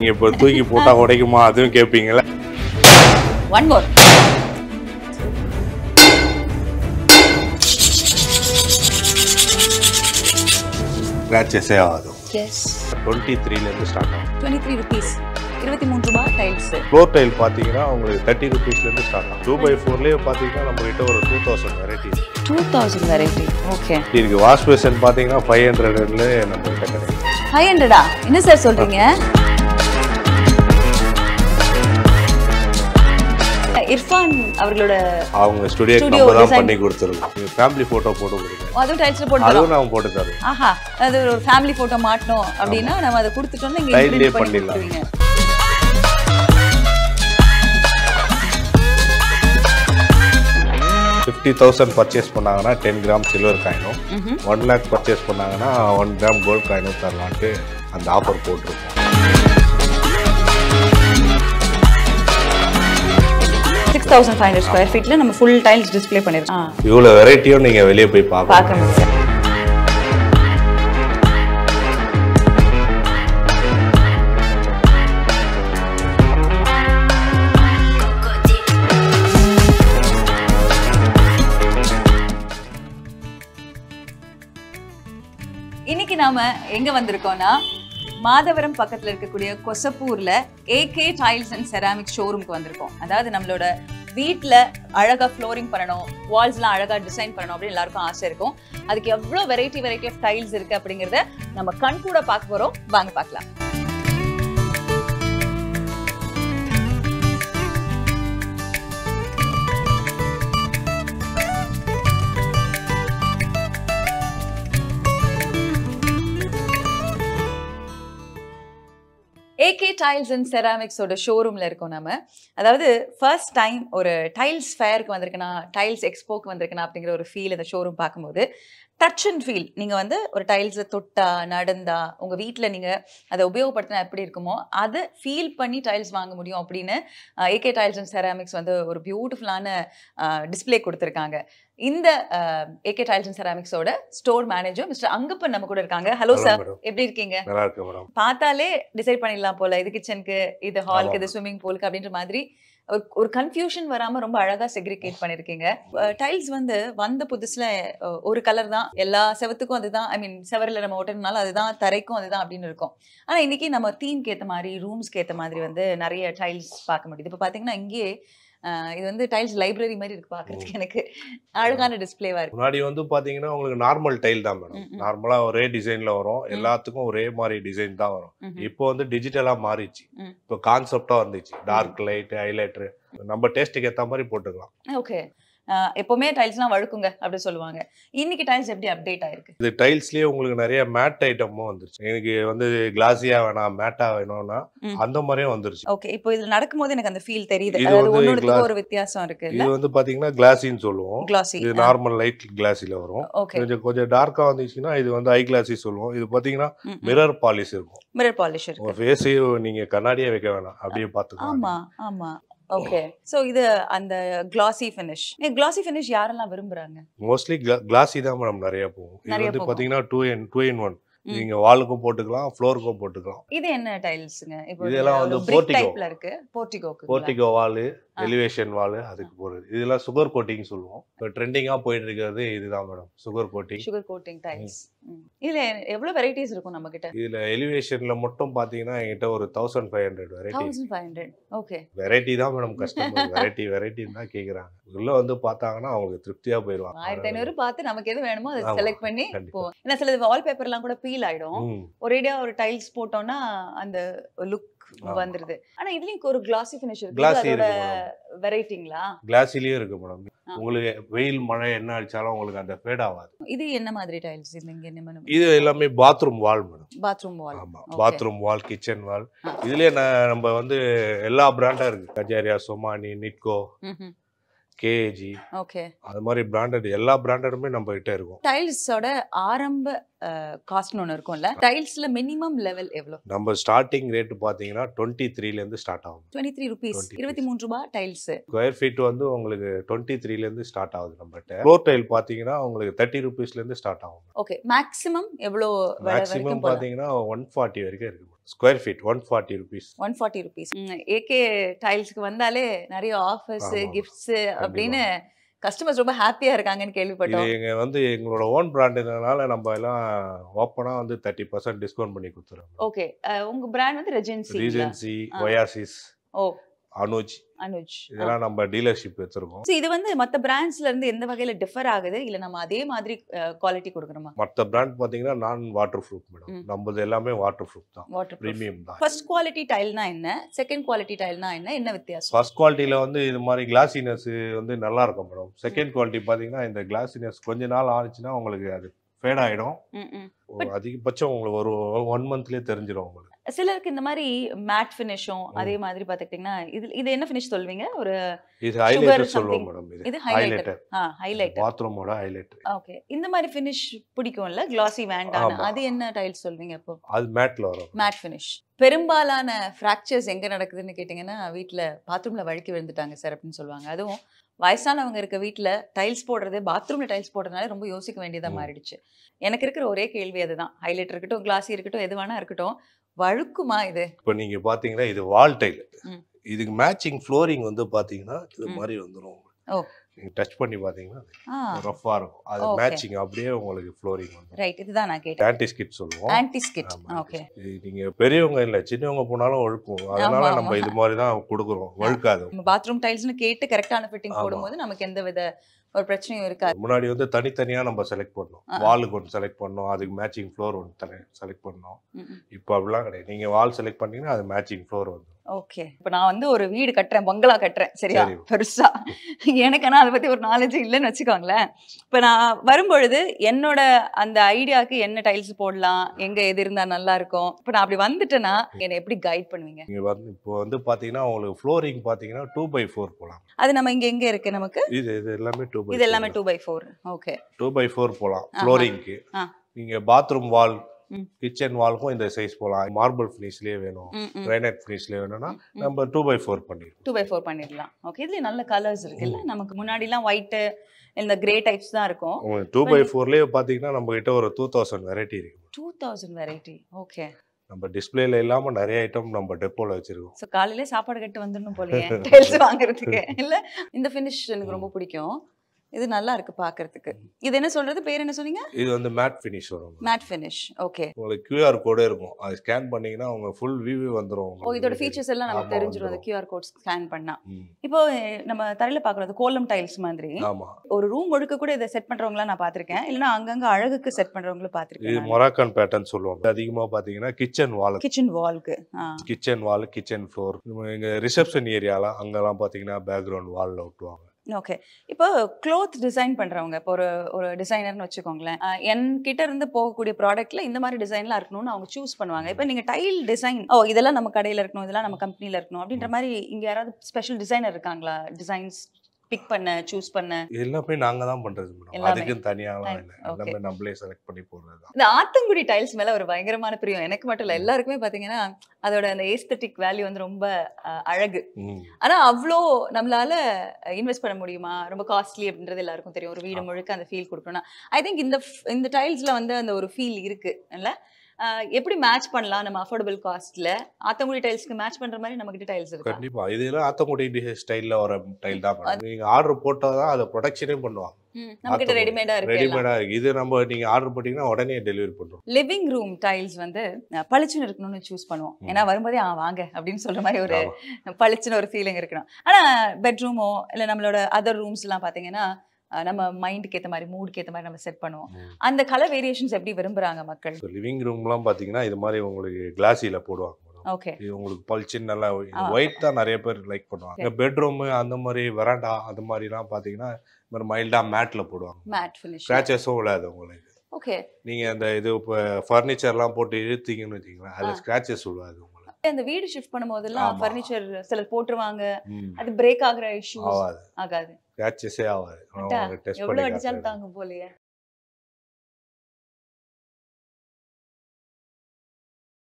நீங்க இப்ப தூக்கி போட்டா உடைக்குமா அதுவும் கேட்பீங்களா? One more. ஸ்கிராச்சஸே ஆகும். எஸ். 23 ல இருந்து ஸ்டார்ட் ஆகும். 23 ரூபீஸ். 23 ரூபாய் டைல்ஸ். ஃப்ளோர் டைல் பாத்தீங்கன்னா உங்களுக்கு 30 ரூபீஸ்ல இருந்து ஸ்டார்ட் ஆகும். 2x4லயே பாத்தீங்கன்னா நம்ம கிட்ட ஒரு 2000 வெரைட்டிஸ். 2000 வெரைட்டி. ஓகே. இதுக்கு வாஷ் பேஷன் பாத்தீங்கன்னா 500ல நம்ம கிட்ட கிடைக்கும். 500ஆ? என்ன சார் சொல்றீங்க? இர்ஃபான் அவர்களோட அவங்க ஸ்டுடியோக்கு நம்ம தான் பண்ணி கொடுத்துருக்கோம். ஃபேமிலி போட்டோ போட்டு கொடுங்க. அதுவும் டைல்ஸ்ல போட்டு அதுவும் நாம போட்டு தரோம். ஆஹா, அது ஒரு ஃபேமிலி போட்டோ மாட்டணும் அப்படினா நம்ம அதை கொடுத்துட்டோம்னா இங்க டைல்லே இம்ப்ரிண்ட் பண்ணி பண்ணிடலாம். கொடுத்துருவீங்க. 50,000 பர்ச்சேஸ் பண்ணாங்கன்னா 10 கிராம் சில்வர் காயினும் 1 lakh பர்ச்சேஸ் பண்ணாங்கன்னா 1 கிராம் கோல்ட் காயினும் தரலான்ட்டு அந்த ஆஃபர் போட்டிருக்கோம். 6500 ஸ்கொயர் ஃபீட்ல நம்ம ஃபுல் டைல்ஸ் டிஸ்ப்ளே பண்ணிருக்கோம். இவ்வளவு வெரைட்டியும் நீங்க வெளியே போய் பார்க்க முடியும். இன்னைக்கு நாம எங்க வந்திருக்கோம்னா மாதவரம் பக்கத்துல இருக்கக்கூடிய கொசப்பூர்ல ஏகே டைல்ஸ் அண்ட் செராமிக் ஷோரூம்க்கு வந்திருக்கோம். அதாவது நம்மளோட வீட்டில் அழகா ஃப்ளோரிங் பண்ணணும், வால்ஸ்லாம் அழகா டிசைன் பண்ணணும் அப்படின்னு எல்லாருக்கும் ஆசை இருக்கும். அதுக்கு எவ்வளோ வெரைட்டி ஆஃப் டைல்ஸ் இருக்கு அப்படிங்கிறத நம்ம கண் கூட பார்க்க போறோம். வாங்க பார்க்கலாம். ஏகே டைல்ஸ் அண்ட் செராமிக்ஸோட ஷோரூமில் இருக்கோம் நம்ம. அதாவது ஃபர்ஸ்ட் டைம் ஒரு டைல்ஸ் ஃபேருக்கு வந்திருக்கேனா, டைல்ஸ் எக்ஸ்போக்கு வந்திருக்கேனா அப்படிங்கிற ஒரு ஃபீல் இந்த ஷோரூம் பார்க்கும்போது டச் அண்ட் ஃபீல். நீங்கள் வந்து ஒரு டைல்ஸை தொட்டா நடந்தா உங்கள் வீட்டில் நீங்கள் அதை உபயோகப்படுத்தினா எப்படி இருக்குமோ அதை ஃபீல் பண்ணி டைல்ஸ் வாங்க முடியும் அப்படின்னு ஏகே டைல்ஸ் அண்ட் செராமிக்ஸ் வந்து ஒரு பியூட்டிஃபுல்லான டிஸ்பிளே கொடுத்துருக்காங்க. இந்த ஏகே டைல்ஸ் அண்ட் செராமிக்ஸோட ஸ்டோர் மேனேஜர் மிஸ்டர் அங்கப்பன் நம்ம கூட இருக்காங்க. ஹலோ சார், எப்படி இருக்கீங்க? நல்லா இருக்கு மேடம். பார்த்தாலே டிசைட் பண்ணிடலாம் போல, இது கிச்சனுக்கு, இது ஹாலுக்கு, இது ஸ்விம்மிங் பூலுக்கு அப்படின்ற மாதிரி ஒரு கன்ஃபியூஷன் வராம ரொம்ப அழகா செக்ரிகேட் பண்ணிருக்கீங்க. டைல்ஸ் வந்து வந்த புதுசுல ஒரு கலர் தான், எல்லா செவத்துக்கும் அதுதான், ஐ மீன் செவரில் நம்ம ஓட்டணும்னாலும் அதுதான், தரைக்கும் அதுதான் அப்படின்னு இருக்கும். ஆனா இன்னைக்கு நம்ம தீம்க்கு ஏற்ற மாதிரி, ரூம்ஸ்க்கு ஏற்ற மாதிரி வந்து நிறைய டைல்ஸ் பார்க்க முடியுது. இப்போ பாத்தீங்கன்னா இங்கேயே இது வந்து டைல்ஸ் லைப்ரரி மாதிரி இருக்கு பாக்குறதுக்கு. எனக்கு அழகான டிஸ்பிளேவா இருக்கு. முன்னாடி வந்து பாத்தீங்கன்னா உங்களுக்கு நார்மல் டைல் தான் மேடம். நார்மலா ஒரே டிசைன்ல வரும், எல்லாத்துக்கும் ஒரே மாதிரி டிசைன் தான் வரும். இப்போ வந்து டிஜிட்டலா மாறிச்சு. இப்போ கான்செப்டா வந்துச்சு, டார்க் லைட், ஹைலைட்டர் நம்ம டேஸ்ட்டுக்கு ஏத்த மாதிரி போட்டுக்கலாம். ஓகே. எப்பவுமே டைல்ஸ்லாம் வழுக்குங்க அப்படி சொல்லுவாங்க. இன்னைக்கு டைல்ஸ் எப்படி அப்டேட் ஆயிருக்கு? இது டைல்ஸ்லயே உங்களுக்கு நிறைய மேட் ஐட்டமும் வந்துருச்சு. எனக்கு வந்து கிளாஸியா வேணாம், மேட்டா வேணும்னா அந்த மாதிரியும் வந்துருச்சு. ஓகே. இப்போ இதுல நடக்கும்போது எனக்கு அந்த ஃபீல் தெரியுது. அதாவது ஒவ்வொருத்துக்கும் ஒரு வித்தியாசம் இருக்கு. இது வந்து பாத்தீங்கன்னா கிளாஸின்னு சொல்லுவோம். கிளாஸி. இது நார்மல் லைட் கிளாஸில வரும். கொஞ்சம் டார்க்கா வந்துச்சுன்னா இது வந்து ஐ கிளாஸி சொல்லுவோம். இது பாத்தீங்கன்னா மிரர் பாலிஷ் இருக்கும். மிரர் பாலிஷ் இருக்கு. உங்க ஃபேஸ் நீங்க கண்ணாடியே வைக்க வேணாம், அப்படியே பாத்துக்கலாம். ஆமா ஆமா. ஓகே. சோ இது அந்த கிளாசி ஃபினிஷ். கிளாசி ஃபினிஷ் யாரெல்லாம் விரும்புறாங்க? மோஸ்ட்லி கிளாசி தான் மேடம் நிறைய போகும். இது வந்து பாத்தீங்கன்னா 2 in 1. நீங்க வாலுக்கும் போட்டுக்கலாம், ஃப்ளோருக்கும் போட்டுக்கலாம். இது என்ன டைல்ஸ்ங்க? இப்போ இதெல்லாம் வந்து போர்டிகோ டைப்ல இருக்கு. போர்டிகோ வால், எலிவேஷன் வால், அதுக்கு போறது. இதெல்லாம் சுகர் கோட்டிங் சொல்லுவோம். இப்போ ட்ரெண்டிங்கா போயிட்டு இருக்கிறது இதுதான் madam, sugar coating. Sugar coating tiles. இதுல எவ்வளவு வெரைட்டிஸ் இருக்கும் நம்ம கிட்ட? இதுல எலிவேஷன்ல மட்டும் பாத்தீங்கன்னா என்கிட்ட ஒரு 1500 வெரைட்டி. 1500. ஓகே. வெரைட்டி தான் மேடம் கஸ்டமர் வெரைட்டி தான் கேக்குறாங்க. உள்ள வந்து பார்த்தாங்கன்னா அவங்களுக்கு திருப்தியா போயிடுவாங்க. 1500 பார்த்து நமக்கு எது வேணுமோ அதை செலக்ட் பண்ணி போவோம். ஏன்னா சில வால்பேப்பர்லாம் கூட பீல் ஆயிடும். ஒரேடியா ஒரு டைல்ஸ் போட்டோம்னா அந்த லுக் வந்துருது. ஆனா இதுலயும் ஒரு கிளாசி ஃபினிஷ் இருக்கு. அதோட வெரைட்டிங்களா? கிளாஸிலயே இருக்கு மேடம். உங்களுக்கு வெயில் மழை என்ன அடிச்சாலும் உங்களுக்கு அந்த ஃபேட் ஆகாது. இது என்ன மாதிரி டைல்ஸ்? இது எல்லாமே பாத்ரூம் வால் மேடம். பாத்ரூம் வால். ஆமா, பாத்ரூம் வால், கிச்சன் வால். இதுலயே நம்ம வந்து எல்லா பிராண்டா இருக்கு. கஜாரியா, சொமானி, நிட்கோ, கேஜி. ஓகே. அது மாதிரி பிராண்டட் எல்லா பிராண்டடுமே நம்ம கிட்ட இருக்கும். டைல்ஸோட ஆரம்ப காஸ்ட்னு ஒன்று இருக்கும்ல, டைல்ஸ்ல மினிமம் லெவல் எவ்வளோ? நம்ம ஸ்டார்டிங் ரேட் பார்த்தீங்கன்னா 23லேருந்து ஸ்டார்ட் ஆகும். 23 ரூபீஸ், 23 ரூபாய் டைல்ஸ். ஸ்கொயர் ஃபீட் வந்து உங்களுக்கு 23லேருந்து ஸ்டார்ட் ஆகுது நம்மகிட்ட. ஃப்ளோர் டைல் பார்த்தீங்கன்னா உங்களுக்கு 30 ருபீஸ்லேருந்து ஸ்டார்ட் ஆகும். ஓகே, மேக்ஸிமம் எவ்வளோ? மேக்ஸிமம் பார்த்தீங்கன்னா 140 வரைக்கும் இருக்கு. Square feet 140 rupees. 140 rupees. AK டைல்ஸ்க்கு வந்தாலே நிறைய ஆஃபர்ஸ், கிஃப்ட்ஸ் அப்படின்னு கஸ்டமர்ஸ் ரொம்ப ஹாப்பியா இருக்காங்கன்னு கேள்விப்பட்டோம். இது எங்களோட ஓன் பிராண்டுனால நம்ம எல்லாம் ஓப்பனா 30% டிஸ்கவுண்ட் பண்ணி கொடுத்துறோம். ஓகே, உங்க பிராண்ட் வந்து ரெஜென்சி, ஒயாசிஸ், அனுஜ் அனுஜ், இதெல்லாம் நம்ம டீலர்ஷிப் வச்சிருக்கோம். இது வந்து மத்த பிராண்ட்ஸ்ல இருந்து எந்த வகையில டிஃபர் ஆகுது, இல்ல நம்ம அதே மாதிரி குவாலிட்டி கொடுக்கணுமா? மத்த பிராண்ட் பாத்தீங்கன்னா நான் வாட்டர் ப்ரூஃப் மேடம். நம்மது எல்லாமே வாட்டர் ப்ரூஃப் தான், பிரீமியம் தான். ஃபர்ஸ்ட் குவாலிட்டி டைல்னா என்ன, செகண்ட் குவாலிட்டி டைல்னா என்ன வித்தியாசம்? ஃபர்ஸ்ட் குவாலிட்டில இது மாதிரி கிளாசினஸ் நல்லா இருக்கும் மேடம். செகண்ட் குவாலிட்டி பாத்தீங்கன்னா இந்த கிளாசினஸ் கொஞ்ச நாள் ஆனிச்சுன்னா உங்களுக்கு அது ஃபேட் ஆயிடும். அதிகபட்சம் உங்களுக்கு ஒரு 1 மந்த்லயே தெரிஞ்சிடும் உங்களுக்கு. சிலருக்கு இந்த மாதிரி மேட் ஃபினிஷும் அதே மாதிரி பாத்துக்கிட்டீங்கன்னா இது என்ன ஃபினிஷ் சொல்வீங்க? ஒரு இது ஹைலைட்டர் சொல்லுவோம் மேடம். இது ஹைலைட்டர். ஹைலைட்டர், பாத்ரூமோட ஹைலைட்டர். ஓகே, இந்த மாதிரி ஃபினிஷ் பிடிக்கும்ல, கிளாசி வேண்டாம், அது என்ன டைல்ஸ் சொல்வீங்க அப்போ? அது மேட்ல வரும், மேட் ஃபினிஷ். பெரும்பாலான ஃப்ராக்சர்ஸ் எங்க நடக்குதுன்னு கேட்டிங்கன்னா, வீட்ல பாத்ரூம்ல வழுக்கி விழுந்துட்டாங்க சார் அப்படின்னு சொல்லுவாங்க. அதுவும் வயசானவங்க இருக்க வீட்ல டைல்ஸ் போடுறது, பாத்ரூம்ல டைல்ஸ் போடுறதுனால ரொம்ப யோசிக்க வேண்டியதா மாறிடுச்சு. எனக்கு இருக்கிற ஒரே கேள்வி அதுதான். ஹைலைட்டர் இருக்கட்டும், கிளாசி இருக்கட்டும், எது வேணா இருக்கட்டும், வழுக்குமா இது? இப்போ நீங்க பாத்தீங்கன்னா இது வால் டைல். இதுக்கு மேட்சிங் ஃப்ளோரிங் பாத்தீங்கன்னா இது மாதிரி வந்துரும். நீங்க டச் பண்ணி பாத்தீங்கன்னா ரஃப்பா இருக்கும். அது மேட்சிங் அப்படியே உங்களுக்கு ஃப்ளோரிங் வந்து. ரைட், இதுதான் நான் கேட்டேன். ஆன்டி ஸ்கிட் சொல்லுவோம். Anti skid. ஓகே, நீங்க பெரியவங்க இல்ல சின்னவங்க போனாலும் வழுக்கும். அதனால நம்ம இது மாதிரி தான் கொடுக்குறோம், வழுக்காது. பாத்ரூம் டைல்ஸ்னு கேட்டு கரெக்டான ஃபிட்டிங் போடும்போது நமக்கு எந்த வித ஒரு பிரச்சனையும் இருக்காது. முன்னாடி தனித்தனியா நம்ம செலக்ட் பண்ணோம். வாலுக்கு ஒன்று செலக்ட் பண்ணோம், அதுக்கு மேட்சிங் ஃப்ளோர் ஒன்று செலக்ட் பண்ணோம். இப்போ அப்படிலாம் கிடையாது. நீங்க வால் செலக்ட் பண்ணீங்கன்னா அது மேட்சிங் ஃப்ளோர் வந்து. ஓகே, இப்போ நான் ஒரு வீடு கட்டுறேன், பங்களா கட்டுறேன், சரியா, பெருசா. எனக்கு ஆனால் அதை பத்தி ஒரு நாலேஜ் இல்லைன்னு வச்சுக்கோங்களேன். இப்போ நான் வரும்பொழுது என்னோட அந்த ஐடியாவுக்கு என்ன டைல்ஸ் போடலாம், எங்க எது இருந்தா நல்லா இருக்கும், இப்போ நான் அப்படி வந்துட்டேன்னா என்னை எப்படி கைட் பண்ணுவீங்க? நீங்க இப்போ பாத்தீங்கன்னா உங்களுக்கு ஃப்ளோரிங் பாத்தீங்கன்னா 2x4 போலாம். அது நம்ம எங்க இருக்கு நமக்கு? இது எல்லாமே 2x4. இது எல்லாமே 2x4. ஓகே, 2x4 போலாம் ஃப்ளோரிங்க்கு. நீங்க பாத்ரூம் வால், கிச்சன் வால்க்கும் இந்த சைஸ் போலாம். மார்பிள் ஃபினிஷ்லயே வேணும், கிரானைட் ஃபினிஷ்லயே வேணும்னா நம்ம 2x4 பண்ணிடலாம். 2x4 பண்ணிடலாம். ஓகே, இதுல நல்ல கலர்ஸ் இருக்குல்ல. நமக்கு முன்னாடிலாம் ஒயிட், இந்த கிரே டைப்ஸ் தான் இருக்கும். 2x4லயே பாத்தீங்கன்னா நம்ம கிட்ட ஒரு 2000 வெரைட்டி இருக்கு. 2000 வெரைட்டி. ஓகே, நம்ம டிஸ்பிளேல இல்லாம நிறைய ஐட்டம் நம்ம டெப்போல வச்சிருக்கோம். சோ காலையில சாப்பாடு கட்டு வந்துடணும் போலயே டைல்ஸ் வாங்குறதுக்கு. இல்ல, இந்த ஃபினிஷ் எனக்கு ரொம்ப பிடிக்கும். இது நல்லா இருக்கு பாக்குறதுக்கு. இது என்ன சொல்றது, பேர் என்ன சொன்னீங்க? இது மேட் ஃபினிஷ் வரும். Matte finish. ஓகே, உங்களுக்கு QR கோட் இருக்கும். அது ஸ்கேன் பண்ணீங்கன்னா உங்க ஃபுல் வியூ வந்துரும். இதோட ஃபீச்சர்ஸ் எல்லாம் நமக்கு தெரிஞ்சிரும் அந்த QR கோட் ஸ்கேன் பண்ணா. இப்போ நம்ம தரையில பாக்குறது கோலம் டைல்ஸ் மாதிரி. ஆமா, ஒரு ரூம் முழுக்க கூட இத செட் பண்றவங்கள நான் பாத்திருக்கேன். இல்லனா அங்கங்க அழகுக்கு செட் பண்றவங்கள பாத்திருக்கேன். இது மொராக்கன் பேட்டர்ன் சொல்லுவாங்க. அதிகமா பாத்தீங்கன்னா கிச்சன் வாலுக்கு கிச்சன் ஃப்ளோர், இங்க ரிசப்ஷன் ஏரியால அங்கலாம் பாத்தீங்கன்னா பேக்ரவுண்ட் வால்ல ஒட்டுவாங்க. ஓகே, இப்போ க்ளோத் டிசைன் பண்றவங்க, இப்போ ஒரு டிசைனர்னு வச்சுக்கோங்களேன், என்கிட்ட இருந்து போகக்கூடிய ப்ராடக்ட்ல இந்த மாதிரி டிசைன்லாம் இருக்கணும்னு அவங்க சூஸ் பண்ணுவாங்க. இப்போ நீங்க டைல் டிசைன், இதெல்லாம் நம்ம கடையில இருக்கணும், இதெல்லாம் நம்ம கம்பெனில இருக்கணும் அப்படின்ற மாதிரி இங்க யாராவது ஸ்பெஷல் டிசைனர் இருக்காங்களா? டிசைன்ஸ் பிக் பண்ண, சூஸ் பண்ண எல்லாமே நாங்க தான் பண்றது மேடம். அதுக்கு தனியாலாம் இல்ல, எல்லாமே நம்மளே செலக்ட் பண்ணி போடுறது. இந்த ஆத்தங்குடி டைல்ஸ் மேல ஒரு பயங்கரமான பிரியம் எனக்கு மட்டும் இல்ல, எல்லாருக்குமே பாத்தீங்கன்னா அதோட அந்த ஏஸ்தட்டிக் வேல்யூ ரொம்ப அழகு. ஆனா அவ்வளோ நம்மளால இன்வெஸ்ட் பண்ண முடியுமா? ரொம்ப காஸ்ட்லி அப்படின்றது எல்லாருக்கும் தெரியும். ஒரு வீடு முழுக்க அந்த ஃபீல் கொடுக்கணும்னா ஐ திங்க் இந்த டைல்ஸ்ல அந்த ஒரு ஃபீல் இருக்கு இல்ல. எப்படி மேட்ச் பண்ணலாம் நம்ம அஃபோர்டபிள் காஸ்ட்ல? ஆத்தங்குடி டைல்ஸ்க்கு மேட்ச் பண்ற மாதிரி நம்ம கிட்ட டைல்ஸ் இருக்கு. கண்டிப்பா இதெல்லாம் ஆத்தங்குடி ஸ்டைல்ல வர டைல் தான். நீங்க ஆர்டர் போட்டா தான் அத ப்ரொடக்ஷனே பண்ணுவாங்க. நம்ம கிட்ட ரெடிமேடா இருக்கு. இது நம்ம நீங்க ஆர்டர் போட்டீங்கன்னா உடனே டெலிவரி பண்றோம். லிவிங் ரூம் டைல்ஸ் பளிச்சுன்னு இருக்கணும்னு சூஸ் பண்ணுவோம். ஏன்னா வரும்போதே வாங்க அப்படின்னு சொல்ற மாதிரி ஒரு பளிச்சுன்னு ஒரு ஃபீலிங் இருக்கணும். ஆனா பெட்ரூமோ இல்ல நம்மளோட அதர் ரூம்ஸ் எல்லாம் பாத்தீங்கன்னா நம்ம மைண்டுக்கு ஏற்ற மாதிரி, மூடுக்கு ஏற்ற மாதிரி நம்ம செட் பண்ணுவோம். அந்த கலர் வேரியேஷன்ஸ் எப்படி விரும்புறாங்க மக்கள்? லிவிங் ரூம்லாம் பாத்தீங்கன்னா இது மாதிரி உங்களுக்கு கிளாஸில போடுவாங்க. ஓகே, இது உங்களுக்கு பளிச்சுன்னு நல்லா ஒயிட் தான் நிறைய பேர் லைக் பண்ணுவாங்க. பெட்ரூம் அந்த மாதிரி வெராண்டா அந்த மாதிரிலாம் பாத்தீங்கன்னா மைல்டா மேட்ல போடுவாங்க. மேட் ஃபினிஷ், ஸ்கிராச்சஸும் விடாது உங்களுக்கு. ஓகே, நீங்க அந்த இது ஃபர்னிச்சர்லாம் போட்டு இழுத்தீங்கன்னு வச்சுக்கீங்களா, அதுல ஸ்கிராச்சஸ் விடாது உங்களுக்கு. அந்த வீடு ஷிஃப்ட் பண்ணும்போதெல்லாம் ஃபர்னிச்சர் சிலர் போட்டுருவாங்க, அது பிரேக் ஆகுற இஷ்யூஸ் ஆகாது. ஸ்கிராச்சஸே ஆகாது. எவ்வளவு அடிச்சாலும் தாங்கும் போலயே.